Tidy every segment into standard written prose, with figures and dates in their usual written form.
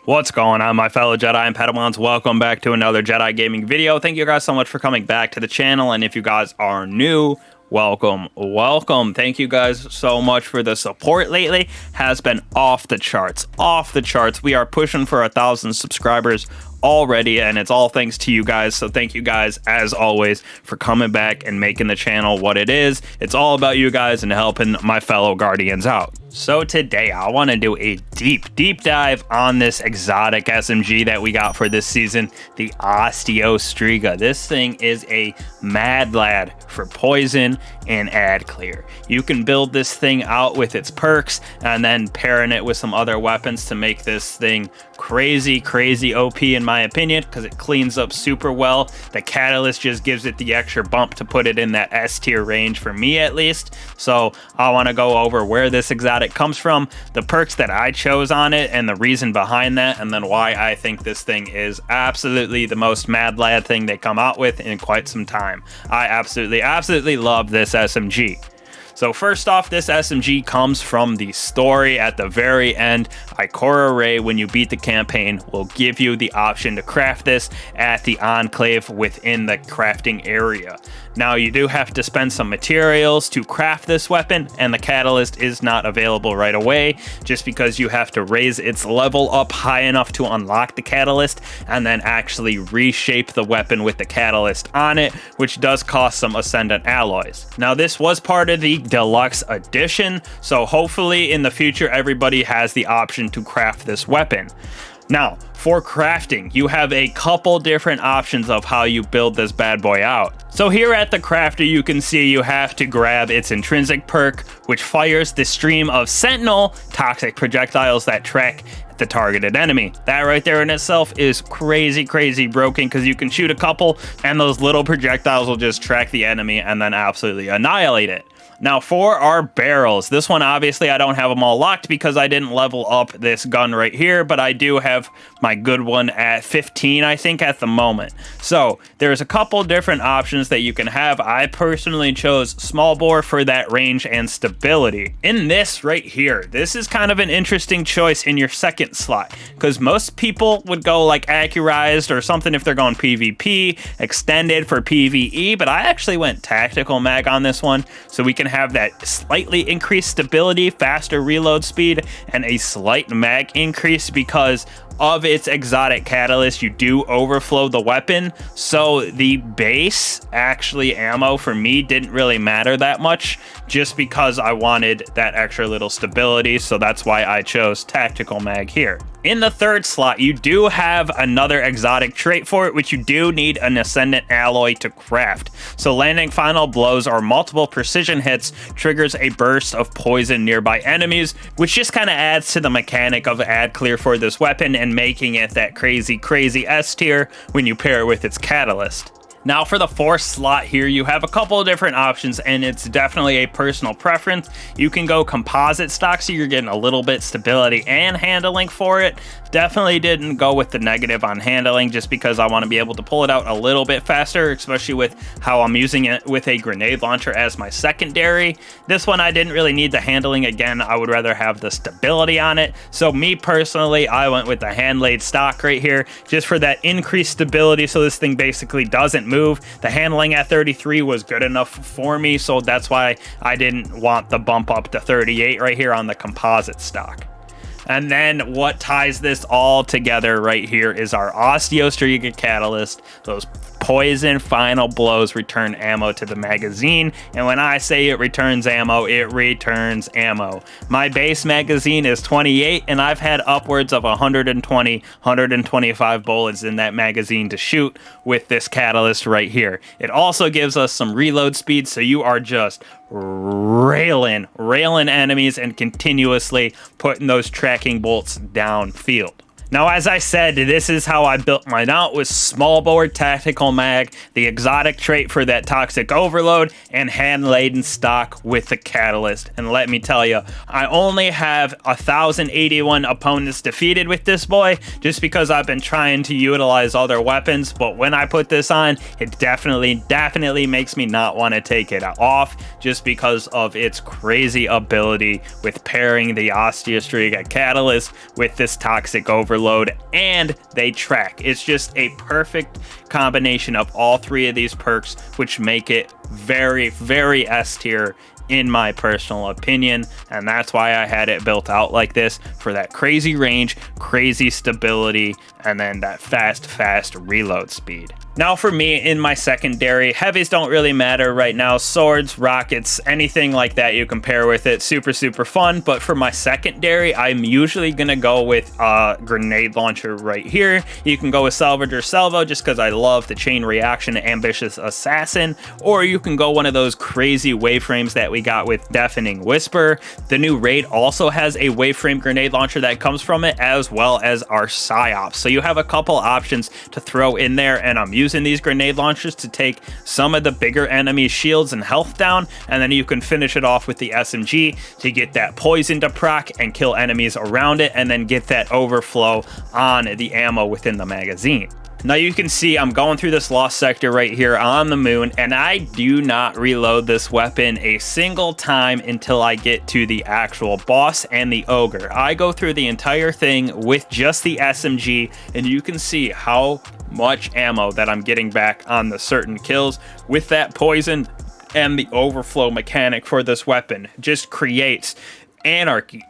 What's going on, my fellow Jedi and Padawans? Welcome back to another Jedi gaming video. Thank you guys so much for coming back to the channel, and if you guys are new, welcome. Thank you guys so much for the support lately. Has been off the charts. We are pushing for 1,000 subscribers already, and it's all thanks to you guys. So thank you guys as always for coming back and making the channel what it is. It's all about you guys and helping my fellow Guardians out. So today I want to do a deep dive on this exotic SMG that we got for this season, the Osteo Striga. This thing is a mad lad for poison and ad clear. You can build this thing out with its perks and then pairing it with some other weapons to make this thing crazy OP in my opinion, because it cleans up super well. The catalyst just gives it the extra bump to put it in that S tier range for me at least. So I want to go over where this exotic comes from, the perks that I chose on it, and the reason behind that, and then why I think this thing is absolutely the most mad lad thing they come out with in quite some time. I absolutely love this SMG. So first off, this SMG comes from the story at the very end. Ikora Rey, when you beat the campaign, will give you the option to craft this at the Enclave within the crafting area. Now, you do have to spend some materials to craft this weapon, and the catalyst is not available right away, just because you have to raise its level up high enough to unlock the catalyst, and then actually reshape the weapon with the catalyst on it, which does cost some Ascendant alloys. Now, this was part of the Deluxe Edition, so hopefully in the future everybody has the option to craft this weapon. Now, for crafting, you have a couple different options of how you build this bad boy out. So here at the crafter, you can see you have to grab its intrinsic perk, which fires the stream of Sentinel toxic projectiles that track the targeted enemy. That right there in itself is crazy broken, because you can shoot a couple and those little projectiles will just track the enemy and then absolutely annihilate it. Now for our barrels, this one obviously I don't have them all locked because I didn't level up this gun right here, but I do have my good one at 15 I think at the moment. So there's a couple different options that you can have. I personally chose small bore for that range and stability. In this right here, this is kind of an interesting choice in your second slot, because most people would go like accurized or something if they're going PvP, extended for PvE, but I actually went tactical mag on this one, so we can have that slightly increased stability, faster reload speed, and a slight mag increase because of its exotic catalyst. You do overflow the weapon, so the base actually ammo for me didn't really matter that much, just because I wanted that extra little stability, so that's why I chose tactical mag here. In the third slot, you do have another exotic trait for it, which you do need an Ascendant alloy to craft. So landing final blows or multiple precision hits triggers a burst of poison nearby enemies, which just kind of adds to the mechanic of ad clear for this weapon and making it that crazy S tier when you pair it with its catalyst. Now for the fourth slot here, you have a couple of different options, and it's definitely a personal preference. You can go composite stock, so you're getting a little bit stability and handling for it. Definitely didn't go with the negative on handling, just because I want to be able to pull it out a little bit faster, especially with how I'm using it with a grenade launcher as my secondary. This one I didn't really need the handling. Again, I would rather have the stability on it. So me personally, I went with the hand laid stock right here, just for that increased stability, so this thing basically doesn't move. The handling at 33 was good enough for me, so that's why I didn't want the bump up to 38 right here on the composite stock. And then what ties this all together right here is our Osteo Striga catalyst. Those poison final blows return ammo to the magazine, and when I say it returns ammo, it returns ammo. My base magazine is 28, and I've had upwards of 120, 125 bullets in that magazine to shoot with this catalyst right here. It also gives us some reload speed, so you are just railing enemies and continuously putting those tracking bolts downfield. Now, as I said, this is how I built mine out, with small bore tactical mag, the exotic trait for that toxic overload, and hand laden stock with the catalyst. And let me tell you, I only have 1,081 opponents defeated with this boy, just because I've been trying to utilize other weapons. But when I put this on, it definitely makes me not want to take it off, just because of its crazy ability with pairing the Osteo Striga catalyst with this toxic overload reload, and they track. It's just a perfect combination of all three of these perks, which make it very, very S tier in my personal opinion, and that's why I had it built out like this, for that crazy range, crazy stability, and then that fast reload speed. Now for me, in my secondary, heavies don't really matter right now. Swords, rockets, anything like that you can pair with it, super fun. But for my secondary, I'm usually gonna go with a grenade launcher right here. You can go with salvage or salvo, just because I love the chain reaction ambitious assassin, or you can go one of those crazy waveframes that we got with deafening whisper. The new raid also has a waveframe grenade launcher that comes from it, as well as our psyops. So you have a couple options to throw in there, and I'm using these grenade launchers to take some of the bigger enemy shields and health down, and then you can finish it off with the SMG to get that poison to proc and kill enemies around it, and then get that overflow on the ammo within the magazine. Now you can see I'm going through this lost sector right here on the moon, and I do not reload this weapon a single time until I get to the actual boss and the ogre. I go through the entire thing with just the SMG, and you can see how much ammo that I'm getting back on the certain kills with that poison, and the overflow mechanic for this weapon just creates anarchy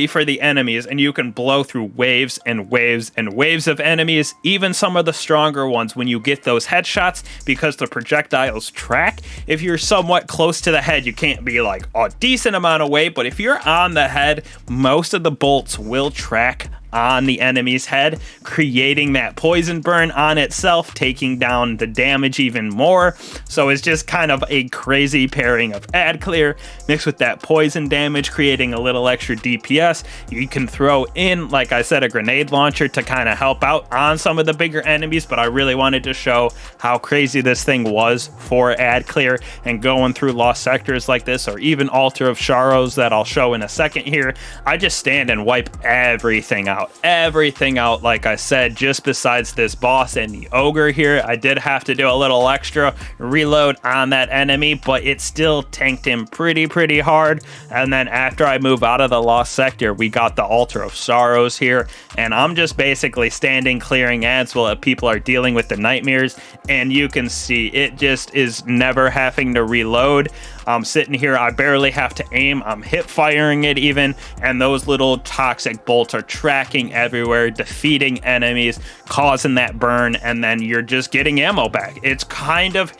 for the enemies, and you can blow through waves and waves and waves of enemies, even some of the stronger ones, when you get those headshots, because the projectiles track. If you're somewhat close to the head, you can't be like a decent amount away, but if you're on the head, most of the bolts will track on the enemy's head, creating that poison burn on itself, taking down the damage even more. So it's just kind of a crazy pairing of ad clear mixed with that poison damage, creating a little extra DPS. You can throw in, like I said, a grenade launcher to kind of help out on some of the bigger enemies, but I really wanted to show how crazy this thing was for ad clear and going through lost sectors like this, or even Altar of Sharos that I'll show in a second here. I just stand and wipe everything out. Like I said, just besides this boss and the ogre here. I did have to do a little extra reload on that enemy, but it still tanked him pretty hard. And then after I move out of the lost sector, we got the Altar of Sorrows here, and I'm just basically standing clearing ads while people are dealing with the nightmares, and you can see it just is never having to reload. I'm sitting here, I barely have to aim, I'm hip firing it even, and those little toxic bolts are tracking everywhere, defeating enemies, causing that burn, and then you're just getting ammo back. It's kind of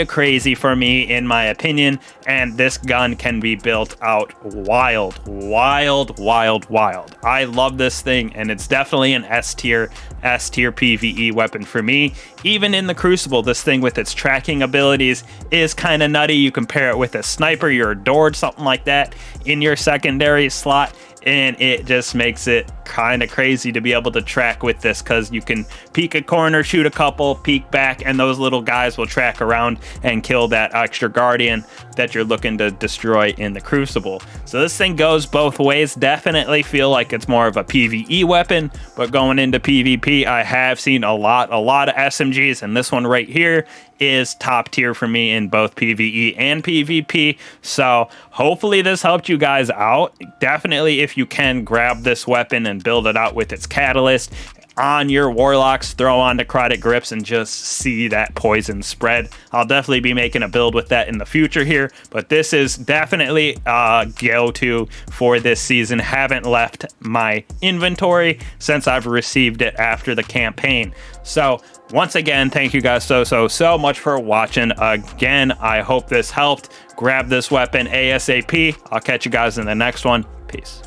crazy for me, in my opinion, and this gun can be built out wild. I love this thing, and it's definitely an S tier PvE weapon for me. Even in the Crucible, this thing with its tracking abilities is kind of nutty. You compare it with a sniper, you're adored, something like that in your secondary slot, and it just makes it kind of crazy to be able to track with this, because you can peek a corner, shoot a couple, peek back, and those little guys will track around and kill that extra guardian that you're looking to destroy in the Crucible. So this thing goes both ways. Definitely feel like it's more of a PvE weapon, but going into PvP, I have seen a lot of SMGs, and this one right here is top tier for me in both PvE and PvP. So hopefully this helped you guys out. Definitely, if you can, grab this weapon and build it out with its catalyst on your warlocks, throw on necrotic grips, and just see that poison spread. I'll definitely be making a build with that in the future here, but this is definitely a go-to for this season. Haven't left my inventory since I've received it after the campaign. So once again, thank you guys so much for watching. Again, I hope this helped. Grab this weapon ASAP. I'll catch you guys in the next one. Peace.